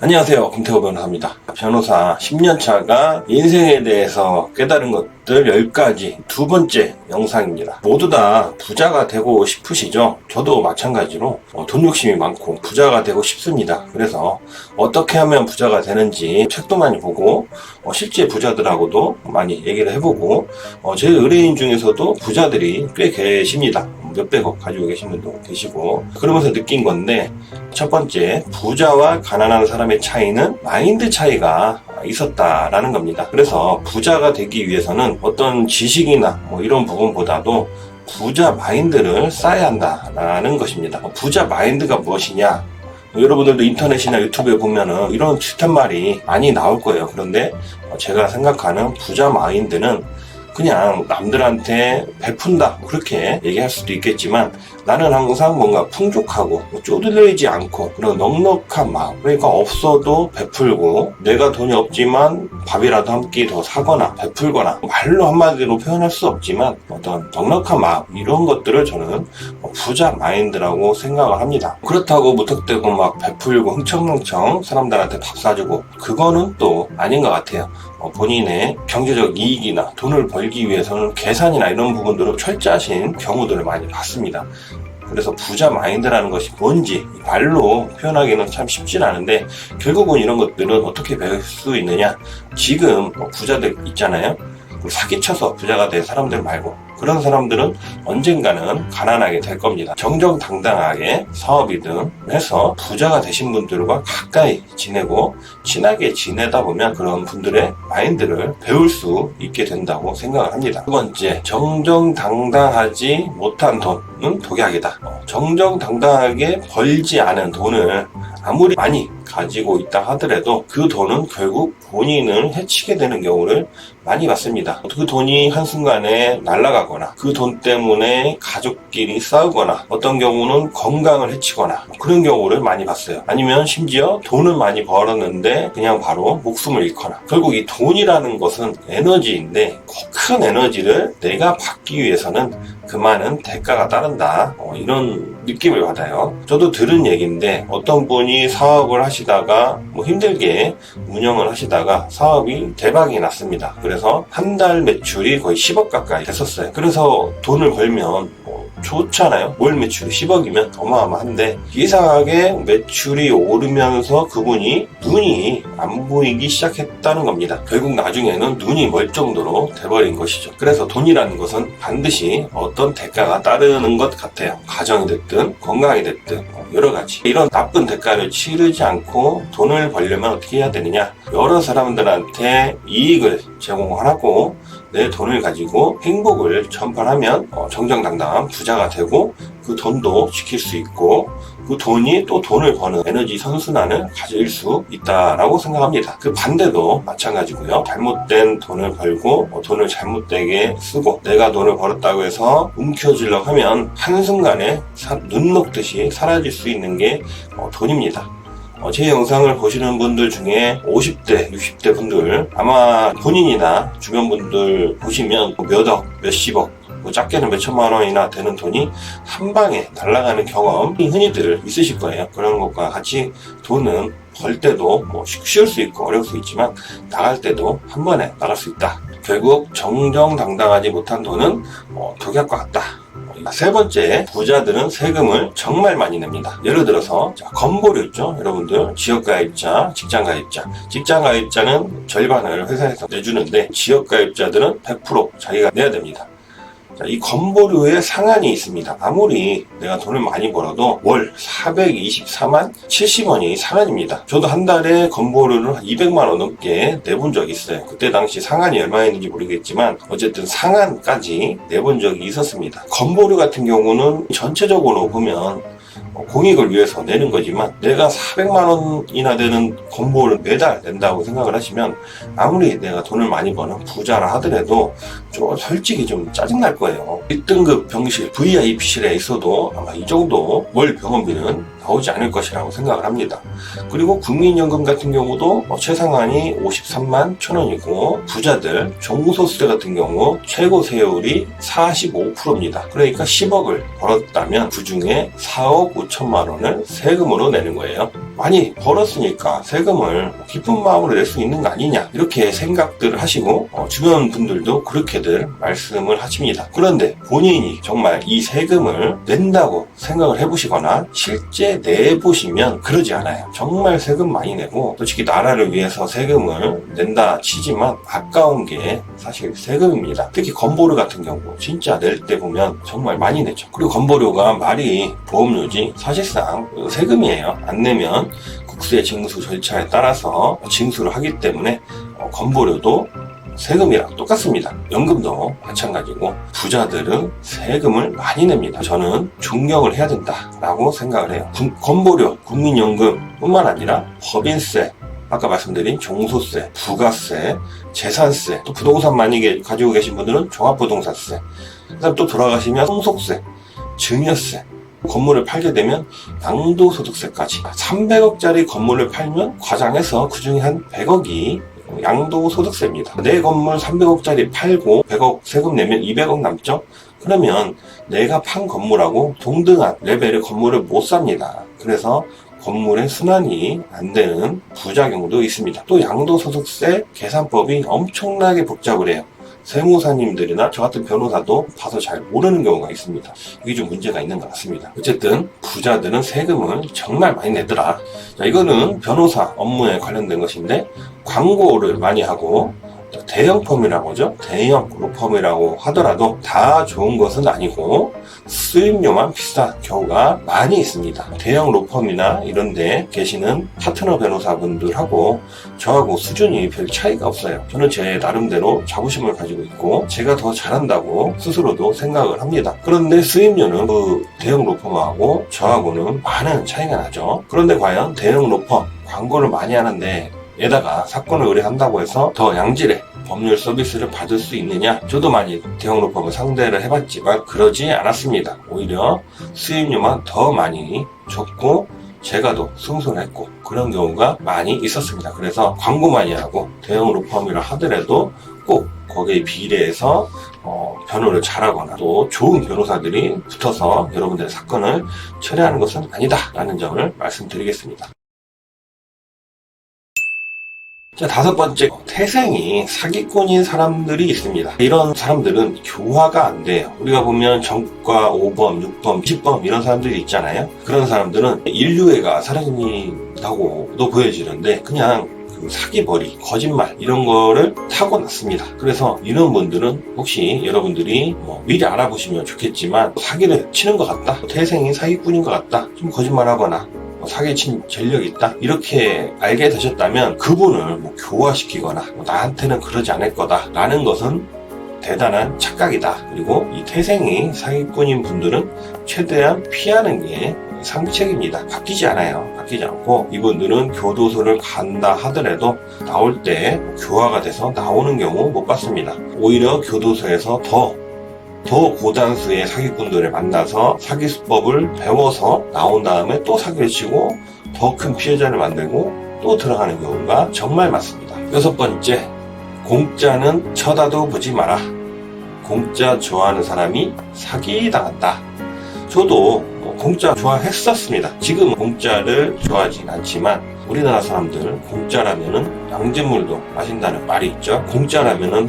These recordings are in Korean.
안녕하세요. 김태호 변호사입니다. 변호사 10년차가 인생에 대해서 깨달은 것들 10가지 두 번째 영상입니다. 모두 다 부자가 되고 싶으시죠? 저도 마찬가지로 돈 욕심이 많고 부자가 되고 싶습니다. 그래서 어떻게 하면 부자가 되는지 책도 많이 보고 실제 부자들하고도 많이 얘기를 해보고 제 의뢰인 중에서도 부자들이 꽤 계십니다. 몇백억 가지고 계신 분도 계시고 그러면서 느낀 건데, 첫 번째, 부자와 가난한 사람의 차이는 마인드 차이가 있었다라는 겁니다. 그래서 부자가 되기 위해서는 어떤 지식이나 이런 부분보다도 부자 마인드를 쌓아야 한다라는 것입니다. 부자 마인드가 무엇이냐? 여러분들도 인터넷이나 유튜브에 보면은 이런 비슷한 말이 많이 나올 거예요. 그런데 제가 생각하는 부자 마인드는 그냥 남들한테 베푼다 그렇게 얘기할 수도 있겠지만, 나는 항상 뭔가 풍족하고 쪼들리지 않고 그런 넉넉한 마음, 그러니까 없어도 베풀고 내가 돈이 없지만 밥이라도 한 끼 더 사거나 베풀거나, 말로 한마디로 표현할 수 없지만 어떤 넉넉한 마음, 이런 것들을 저는 부자 마인드라고 생각을 합니다. 그렇다고 무턱대고 막 베풀고 흥청흥청 사람들한테 밥 사주고, 그거는 또 아닌 것 같아요. 본인의 경제적 이익이나 돈을 벌기 위해서는 계산이나 이런 부분들을 철저하신 경우들을 많이 봤습니다. 그래서 부자 마인드라는 것이 뭔지 말로 표현하기는 참 쉽진 않은데, 결국은 이런 것들은 어떻게 배울 수 있느냐? 지금 부자들 있잖아요. 사기쳐서 부자가 된 사람들 말고, 그런 사람들은 언젠가는 가난하게 될 겁니다. 정정당당하게 사업이든 해서 부자가 되신 분들과 가까이 지내고 친하게 지내다 보면 그런 분들의 마인드를 배울 수 있게 된다고 생각을 합니다. 두 번째, 정정당당하지 못한 돈은 독약이다. 정정당당하게 벌지 않은 돈을 아무리 많이 가지고 있다 하더라도 그 돈은 결국 본인을 해치게 되는 경우를 많이 봤습니다. 그 돈이 한순간에 날아가거나 그 돈 때문에 가족끼리 싸우거나, 어떤 경우는 건강을 해치거나, 그런 경우를 많이 봤어요. 아니면 심지어 돈을 많이 벌었는데 그냥 바로 목숨을 잃거나. 결국 이 돈이라는 것은 에너지인데 큰 에너지를 내가 받기 위해서는 그 많은 대가가 따른다, 이런 느낌을 받아요. 저도 들은 얘기인데, 어떤 분이 사업을 하시다가 힘들게 운영을 하시다가 사업이 대박이 났습니다. 그래서 한 달 매출이 거의 10억 가까이 됐었어요. 그래서 돈을 벌면 좋잖아요. 월 매출이 10억이면 어마어마한데, 이상하게 매출이 오르면서 그분이 눈이 안 보이기 시작했다는 겁니다. 결국 나중에는 눈이 멀 정도로 돼버린 것이죠. 그래서 돈이라는 것은 반드시 어떤 대가가 따르는 것 같아요. 가정이 됐든 건강이 됐든 여러 가지. 이런 나쁜 대가를 치르지 않고 돈을 벌려면 어떻게 해야 되느냐? 여러 사람들한테 이익을 제공하고 내 돈을 가지고 행복을 전파하면 정정당당한 부자가 되고, 그 돈도 지킬 수 있고 그 돈이 또 돈을 버는 에너지 선순환을 가질 수 있다라고 생각합니다. 그 반대도 마찬가지고요. 잘못된 돈을 벌고 돈을 잘못되게 쓰고 내가 돈을 벌었다고 해서 움켜쥐려고 하면 한순간에 눈 녹듯이 사라질 수 있는 게 돈입니다. 제 영상을 보시는 분들 중에 50대, 60대 분들, 아마 본인이나 주변 분들 보시면 몇억, 몇십억, 작게는 몇천만 원이나 되는 돈이 한 방에 날아가는 경험이 흔히들 있으실 거예요. 그런 것과 같이 돈은 벌 때도 쉬울 수 있고 어려울 수 있지만 나갈 때도 한 번에 나갈 수 있다. 결국 정정당당하지 못한 돈은 독약과 같다. 세 번째, 부자들은 세금을 정말 많이 냅니다. 예를 들어서 건보료 있죠, 여러분들. 지역가입자, 직장가입자. 직장가입자는 절반을 회사에서 내주는데 지역가입자들은 100% 자기가 내야 됩니다. 이 건보료의 상한이 있습니다. 아무리 내가 돈을 많이 벌어도 월 424만 70원이 상한입니다. 저도 한 달에 건보료를 200만 원 넘게 내본 적이 있어요. 그때 당시 상한이 얼마였는지 모르겠지만 어쨌든 상한까지 내본 적이 있었습니다. 건보료 같은 경우는 전체적으로 보면 공익을 위해서 내는 거지만, 내가 400만 원이나 되는 건보를 매달 낸다고 생각을 하시면 아무리 내가 돈을 많이 버는 부자라 하더라도 솔직히 좀 짜증날 거예요. 1등급 병실, VIP실에 있어도 아마 이 정도 월 병원비는 나오지 않을 것이라고 생각을 합니다. 그리고 국민연금 같은 경우도 최상한이 53만 1,000원이고, 부자들 종부소득세 같은 경우 최고 세율이 45%입니다. 그러니까 10억을 벌었다면 그 중에 4억 5천만 원을 세금으로 내는 거예요. 많이 벌었으니까 세금을 기쁜 마음으로 낼 수 있는 거 아니냐, 이렇게 생각들을 하시고 주변 분들도 그렇게들 말씀을 하십니다. 그런데 본인이 정말 이 세금을 낸다고 생각을 해보시거나 실제 내보시면 그러지 않아요. 정말 세금 많이 내고 솔직히 나라를 위해서 세금을 낸다 치지만 아까운 게 사실 세금입니다. 특히 건보료 같은 경우 진짜 낼 때 보면 정말 많이 내죠. 그리고 건보료가 말이 보험료지 사실상 세금이에요. 안 내면 국세 징수 절차에 따라서 징수를 하기 때문에 건보료도 세금이랑 똑같습니다. 연금도 마찬가지고 부자들은 세금을 많이 냅니다. 저는 존경을 해야 된다라고 생각을 해요. 건보료, 국민연금 뿐만 아니라 법인세, 아까 말씀드린 종소세, 부가세, 재산세, 또 부동산 많이 가지고 계신 분들은 종합부동산세, 그다음 또 돌아가시면 상속세, 증여세, 건물을 팔게 되면 양도소득세까지 300억짜리 건물을 팔면 과장해서 그중에 한 100억이 양도소득세입니다. 내 건물 300억짜리 팔고 100억 세금 내면 200억 남죠? 그러면 내가 판 건물하고 동등한 레벨의 건물을 못 삽니다. 그래서 건물의 순환이 안 되는 부작용도 있습니다. 또 양도소득세 계산법이 엄청나게 복잡을 해요. 세무사님들이나 저 같은 변호사도 봐서 잘 모르는 경우가 있습니다. 이게 좀 문제가 있는 것 같습니다. 어쨌든 부자들은 세금을 정말 많이 내더라. 자, 이거는 변호사 업무에 관련된 것인데 광고를 많이 하고 대형 펌이라고 하죠. 대형 로펌이라고 하더라도 다 좋은 것은 아니고 수임료만 비싼 경우가 많이 있습니다. 대형 로펌이나 이런 데 계시는 파트너 변호사분들하고 저하고 수준이 별 차이가 없어요. 저는 제 나름대로 자부심을 가지고 있고 제가 더 잘한다고 스스로도 생각을 합니다. 그런데 수임료는 그 대형 로펌하고 저하고는 많은 차이가 나죠. 그런데 과연 대형 로펌 광고를 많이 하는데 에다가 사건을 의뢰한다고 해서 더 양질의 법률 서비스를 받을 수 있느냐? 저도 많이 대형 로펌을 상대를 해봤지만 그러지 않았습니다. 오히려 수임료만 더 많이 줬고 제가 더 승소했고 그런 경우가 많이 있었습니다. 그래서 광고 많이 하고 대형 로펌이라 하더라도 꼭 거기에 비례해서 변호를 잘하거나 또 좋은 변호사들이 붙어서 여러분들의 사건을 처리하는 것은 아니다 라는 점을 말씀드리겠습니다. 자, 다섯 번째, 태생이 사기꾼인 사람들이 있습니다. 이런 사람들은 교화가 안 돼요. 우리가 보면 전과 5범, 6범, 10범 이런 사람들이 있잖아요. 그런 사람들은 인류애가 사라진다고도 보여지는데 그냥 그 사기벌이, 거짓말 이런 거를 타고났습니다. 그래서 이런 분들은 혹시 여러분들이 미리 알아보시면 좋겠지만 사기를 치는 것 같다, 태생이 사기꾼인 것 같다, 좀 거짓말하거나 사기친 전력이 있다 이렇게 알게 되셨다면 그분을 교화시키거나 나한테는 그러지 않을 거다 라는 것은 대단한 착각이다. 그리고 이 태생이 사기꾼인 분들은 최대한 피하는 게 상책입니다. 바뀌지 않아요. 바뀌지 않고 이분들은 교도소를 간다 하더라도 나올 때 교화가 돼서 나오는 경우 못 봤습니다. 오히려 교도소에서 더 고단수의 사기꾼들을 만나서 사기 수법을 배워서 나온 다음에 또 사기를 치고 더 큰 피해자를 만들고 또 들어가는 경우가 정말 많습니다. 여섯 번째, 공짜는 쳐다도 보지 마라. 공짜 좋아하는 사람이 사기당한다. 저도 공짜 좋아했었습니다. 지금 공짜를 좋아하진 않지만 우리나라 사람들 공짜라면은 양잿물도 마신다는 말이 있죠. 공짜라면은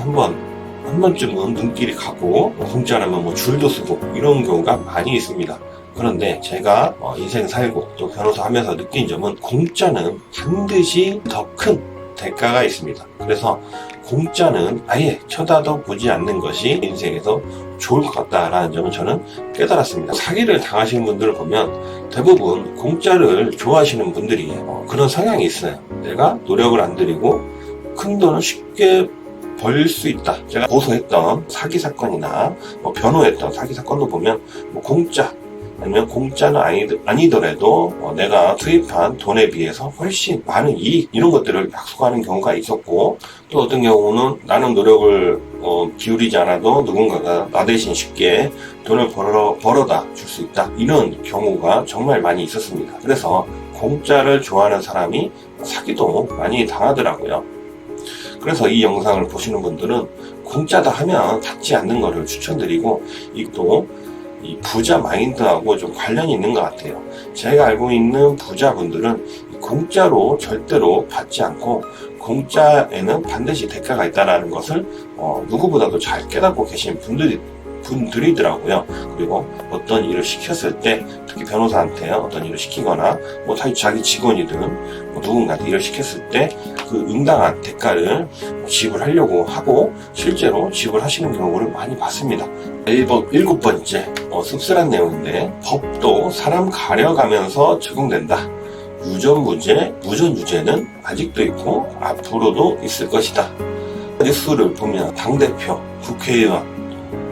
한 번쯤은 눈길이 가고 공짜라면 줄도 서고 이런 경우가 많이 있습니다. 그런데 제가 인생 살고 또 변호사 하면서 느낀 점은 공짜는 반드시 더 큰 대가가 있습니다. 그래서 공짜는 아예 쳐다도 보지 않는 것이 인생에서 좋을 것 같다라는 점을 저는 깨달았습니다. 사기를 당하시는 분들을 보면 대부분 공짜를 좋아하시는 분들이 그런 성향이 있어요. 내가 노력을 안 들이고 큰 돈을 쉽게 벌 수 있다. 제가 고소했던 사기 사건이나 변호했던 사기 사건도 보면 공짜 아니면 공짜는 아니더라도 내가 투입한 돈에 비해서 훨씬 많은 이익 이런 것들을 약속하는 경우가 있었고 또 어떤 경우는 나는 노력을 기울이지 않아도 누군가가 나 대신 쉽게 돈을 벌어다 줄 수 있다 이런 경우가 정말 많이 있었습니다. 그래서 공짜를 좋아하는 사람이 사기도 많이 당하더라고요. 그래서 이 영상을 보시는 분들은 공짜다 하면 받지 않는 것을 추천드리고 이것도 이 부자 마인드하고 좀 관련이 있는 것 같아요. 제가 알고 있는 부자분들은 공짜로 절대로 받지 않고 공짜에는 반드시 대가가 있다는 것을 누구보다도 잘 깨닫고 계신 분들이더라고요. 그리고 어떤 일을 시켰을 때, 특히 변호사한테 어떤 일을 시키거나 자기 직원이든 누군가한테 일을 시켰을 때 그 응당한 대가를 지불하려고 하고 실제로 지불하시는 경우를 많이 봤습니다. 7번째, 씁쓸한 내용인데, 법도 사람 가려가면서 적용된다. 유전무죄, 무전유죄는 아직도 있고 앞으로도 있을 것이다. 뉴스를 보면 당대표, 국회의원,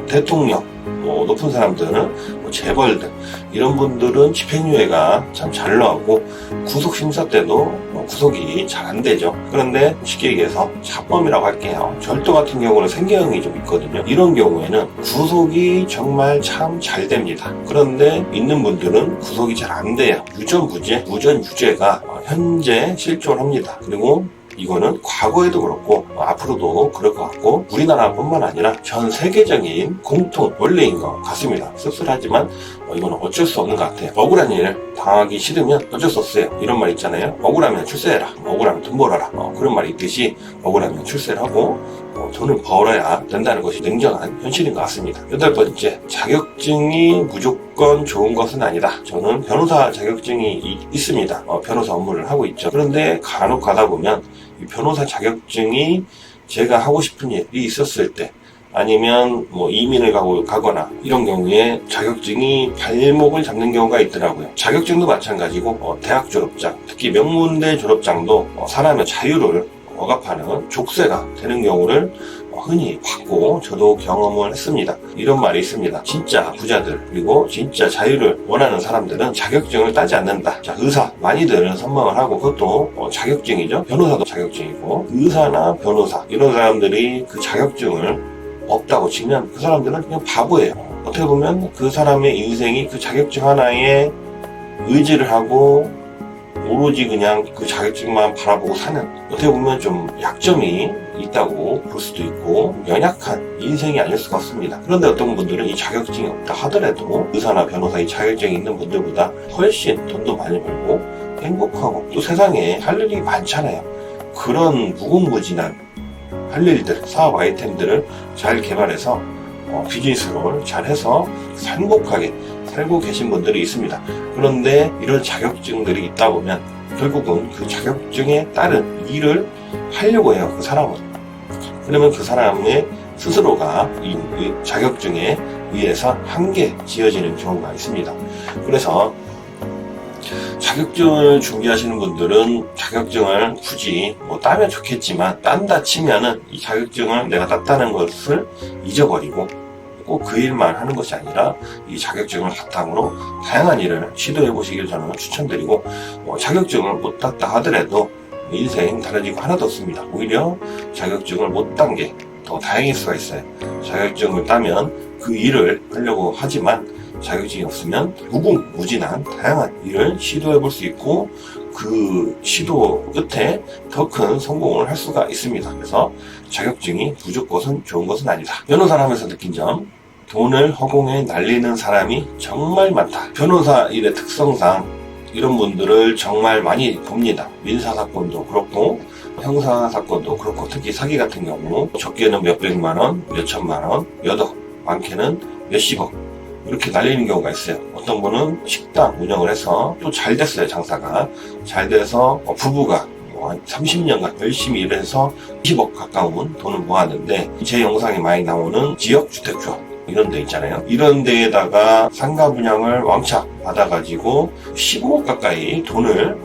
대통령, 높은 사람들은 재벌 등 이런 분들은 집행유예가 참 잘 나오고 구속심사 때도 구속이 잘 안 되죠. 그런데 쉽게 얘기해서 자범이라고 할게요. 절도 같은 경우는 생계형이 좀 있거든요. 이런 경우에는 구속이 정말 참 잘 됩니다. 그런데 있는 분들은 구속이 잘 안 돼요. 유전무죄, 무전유죄가 현재 실존을 합니다. 그리고 이거는 과거에도 그렇고 앞으로도 그럴 것 같고 우리나라뿐만 아니라 전 세계적인 공통 원리인 것 같습니다. 씁쓸하지만 이거는 어쩔 수 없는 것 같아요. 억울한 일 당하기 싫으면 어쩔 수 없어요. 이런 말 있잖아요. 억울하면 출세해라. 억울하면 돈 벌어라. 그런 말이 있듯이 억울하면 출세를 하고 돈을 벌어야 된다는 것이 냉정한 현실인 것 같습니다. 8번째, 자격증이 무조건 좋은 것은 아니다. 저는 변호사 자격증이 있습니다. 변호사 업무를 하고 있죠. 그런데 간혹 가다 보면 이 변호사 자격증이 제가 하고 싶은 일이 있었을 때, 아니면 이민을 가거나 이런 경우에 자격증이 발목을 잡는 경우가 있더라고요. 자격증도 마찬가지고 대학 졸업장, 특히 명문대 졸업장도 사람의 자유를 억압하는 족쇄가 되는 경우를 흔히 봤고 저도 경험을 했습니다. 이런 말이 있습니다. 진짜 부자들 그리고 진짜 자유를 원하는 사람들은 자격증을 따지 않는다. 자, 의사 많이들 선망을 하고 그것도 자격증이죠. 변호사도 자격증이고 의사나 변호사 이런 사람들이 그 자격증을 없다고 치면 그 사람들은 그냥 바보예요. 어떻게 보면 그 사람의 인생이 그 자격증 하나에 의지를 하고 오로지 그냥 그 자격증만 바라보고 사는, 어떻게 보면 좀 약점이 있다고 볼 수도 있고 연약한 인생이 아닐 수가 없습니다. 그런데 어떤 분들은 이 자격증이 없다 하더라도 의사나 변호사 이 자격증이 있는 분들보다 훨씬 돈도 많이 벌고 행복하고 또 세상에 할 일이 많잖아요. 그런 무궁무진한 할 일들, 사업 아이템들을 잘 개발해서 비즈니스를 잘 해서 행복하게 살고 계신 분들이 있습니다. 그런데 이런 자격증들이 있다 보면 결국은 그 자격증에 따른 일을 하려고 해요, 그 사람은. 그러면 그 사람의 스스로가 이 자격증에 의해서 한계 지어지는 경우가 있습니다. 그래서 자격증을 준비하시는 분들은 자격증을 굳이 따면 좋겠지만 딴다 치면은 이 자격증을 내가 땄다는 것을 잊어버리고 꼭 그 일만 하는 것이 아니라 이 자격증을 바탕으로 다양한 일을 시도해 보시길 저는 추천드리고, 자격증을 못 땄다 하더라도 인생 달라지고 하나도 없습니다. 오히려 자격증을 못 딴 게 더 다행일 수가 있어요. 자격증을 따면 그 일을 하려고 하지만 자격증이 없으면 무궁무진한 다양한 일을 시도해 볼 수 있고 그 시도 끝에 더 큰 성공을 할 수가 있습니다. 그래서 자격증이 무조건 좋은 것은 아니다. 변호사를 하면서 느낀 점, 돈을 허공에 날리는 사람이 정말 많다. 변호사 일의 특성상 이런 분들을 정말 많이 봅니다. 민사사건도 그렇고 형사사건도 그렇고, 특히 사기 같은 경우 적게는 몇백만 원, 몇천만 원, 몇억, 많게는 몇십억 이렇게 날리는 경우가 있어요. 어떤 분은 식당 운영을 해서 또 잘 됐어요. 장사가 잘 돼서 부부가 한 30년간 열심히 일해서 20억 가까운 돈을 모았는데, 제 영상에 많이 나오는 지역주택조합 이런 데 있잖아요. 이런 데에다가 상가 분양을 왕창 받아가지고 15억 가까이 돈을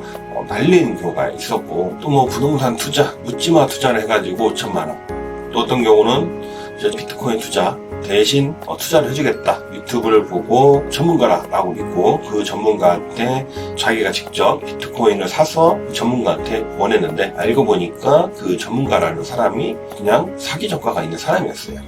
날리는 경우가 있었고, 또 부동산 투자, 묻지마 투자를 해가지고 5천만 원, 또 어떤 경우는 이제 비트코인 투자 대신 투자를 해주겠다, 유튜브를 보고 전문가라고 믿고 그 전문가한테 자기가 직접 비트코인을 사서 전문가한테 보냈는데 알고 보니까 그 전문가라는 사람이 그냥 사기 전과가 있는 사람이었어요.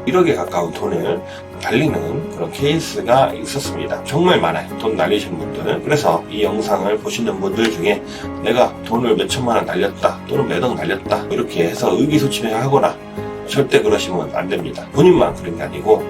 1억에 가까운 돈을 날리는 그런 케이스가 있었습니다. 정말 많아요, 돈 날리신 분들. 그래서 이 영상을 보시는 분들 중에 내가 돈을 몇 천만 원 날렸다 또는 몇 억 날렸다 이렇게 해서 의기소침해하거나 절대 그러시면 안 됩니다. 본인만 그런 게 아니고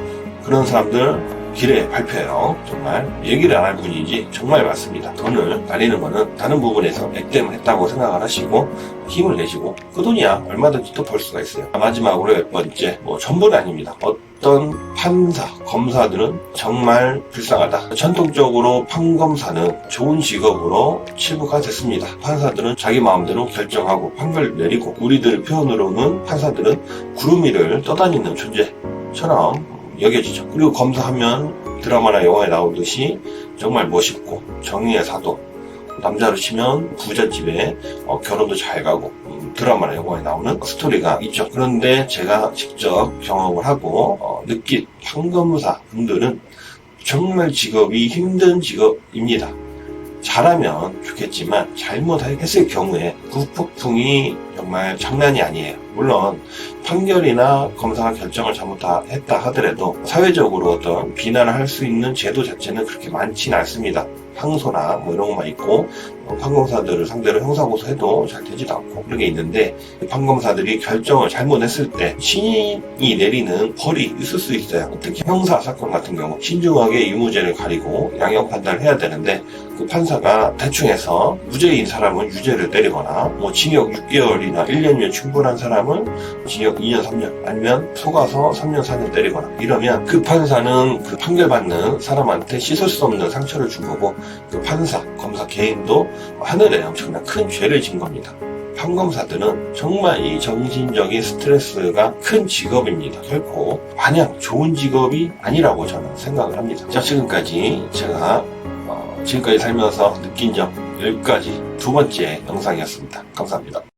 그런 사람들 길에 발표해요. 정말 얘기를 안 할 뿐이지 정말 많습니다. 돈을 날리는 거는 다른 부분에서 액땜을 했다고 생각을 하시고 힘을 내시고 그 돈이야 얼마든지 또 벌 수가 있어요. 마지막으로 10번째, 전부는 아닙니다. 어떤 판사, 검사들은 정말 불쌍하다. 전통적으로 판검사는 좋은 직업으로 치부가 됐습니다. 판사들은 자기 마음대로 결정하고 판결 내리고, 우리들 표현으로는 판사들은 구름 위를 떠다니는 존재처럼 여겨지죠. 그리고 검사하면 드라마나 영화에 나오듯이 정말 멋있고 정의의 사도, 남자로 치면 부잣집에 결혼도 잘 가고 드라마나 영화에 나오는 스토리가 있죠. 그런데 제가 직접 경험을 하고 느낀 판검사 분들은 정말 직업이 힘든 직업입니다. 잘하면 좋겠지만 잘못했을 경우에 그 폭풍이 정말 장난이 아니에요. 물론 판결이나 검사가 결정을 잘못했다 하더라도 사회적으로 어떤 비난을 할 수 있는 제도 자체는 그렇게 많지는 않습니다. 항소나 이런 것만 있고, 판검사들을 상대로 형사고소해도 잘 되지도 않고 그런 게 있는데, 판검사들이 결정을 잘못했을 때 신이 내리는 벌이 있을 수 있어요. 특히 형사 사건 같은 경우 신중하게 유무죄를 가리고 양형 판단을 해야 되는데, 그 판사가 대충 해서 무죄인 사람은 유죄를 때리거나 징역 6개월이나 1년이면 충분한 사람은 징역 2년 3년 아니면 속아서 3년 4년 때리거나 이러면 그 판사는 그 판결받는 사람한테 씻을 수 없는 상처를 준 거고, 그 판사, 검사 개인도 하늘에 엄청난 큰 죄를 진 겁니다. 판검사들은 정말 이 정신적인 스트레스가 큰 직업입니다. 결코 마냥 좋은 직업이 아니라고 저는 생각을 합니다. 자, 지금까지 제가 지금까지 살면서 느낀 점 10가지 두 번째 영상이었습니다. 감사합니다.